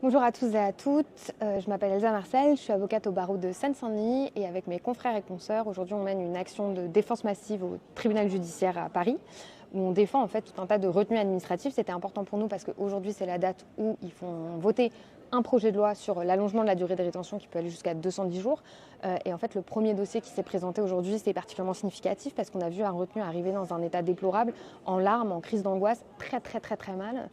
Bonjour à tous et à toutes, je m'appelle Elsa Marcel, je suis avocate au barreau de Seine-Saint-Denis et avec mes confrères et consoeurs, aujourd'hui on mène une action de défense massive au tribunal judiciaire à Paris où on défend en fait tout un tas de retenues administratives. C'était important pour nous parce qu'aujourd'hui c'est la date où ils font voter un projet de loi sur l'allongement de la durée de rétention qui peut aller jusqu'à 210 jours. Et en fait, le premier dossier qui s'est présenté aujourd'hui, c'est particulièrement significatif parce qu'on a vu un retenu arriver dans un état déplorable, en larmes, en crise d'angoisse, très mal,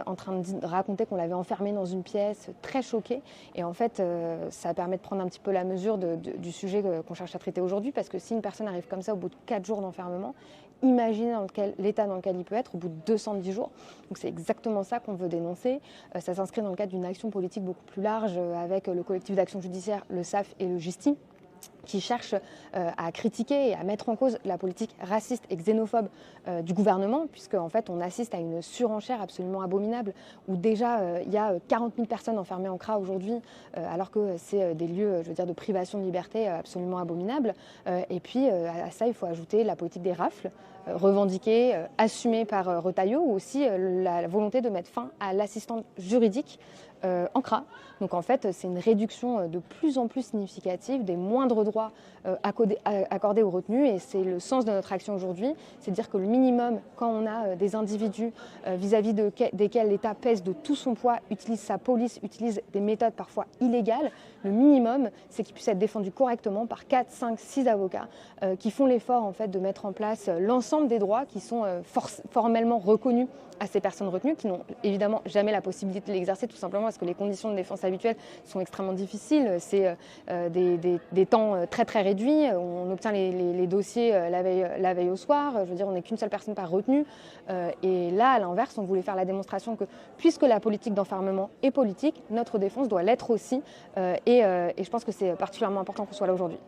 en train de raconter qu'on l'avait enfermé dans une pièce, très choqué. Et en fait, ça permet de prendre un petit peu la mesure du sujet qu'on cherche à traiter aujourd'hui parce que si une personne arrive comme ça au bout de 4 jours d'enfermement, imaginez l'état dans lequel il peut être au bout de 210 jours. Donc c'est exactement ça qu'on veut dénoncer. Ça s'inscrit dans le cadre d'une action politique beaucoup plus large avec le collectif d'action judiciaire, le SAF et le Justi, qui cherchent à critiquer et à mettre en cause la politique raciste et xénophobe du gouvernement, puisque en fait on assiste à une surenchère absolument abominable, où déjà il y a 40 000 personnes enfermées en CRA aujourd'hui, alors que c'est des lieux, je veux dire, de privation de liberté absolument abominables. Et puis à ça il faut ajouter la politique des rafles, revendiquée, assumée par Retailleau, ou aussi la volonté de mettre fin à l'assistante juridique en CRA. Donc en fait, c'est une réduction de plus en plus significative des moindres droits accordés aux retenus, et c'est le sens de notre action aujourd'hui, c'est de dire que le minimum, quand on a des individus vis-à-vis desquels l'État pèse de tout son poids, utilise sa police, utilise des méthodes parfois illégales, le minimum, c'est qu'ils puissent être défendus correctement par 4, 5, 6 avocats qui font l'effort en fait de mettre en place l'ensemble des droits qui sont formellement reconnus à ces personnes retenues, qui n'ont évidemment jamais la possibilité de l'exercer, tout simplement parce que les conditions de défense habituelles sont extrêmement difficiles. C'est des temps très réduits. On obtient les dossiers la veille au soir. Je veux dire, on n'est qu'une seule personne par retenue. Et là, à l'inverse, on voulait faire la démonstration que, puisque la politique d'enfermement est politique, notre défense doit l'être aussi. Et je pense que c'est particulièrement important qu'on soit là aujourd'hui.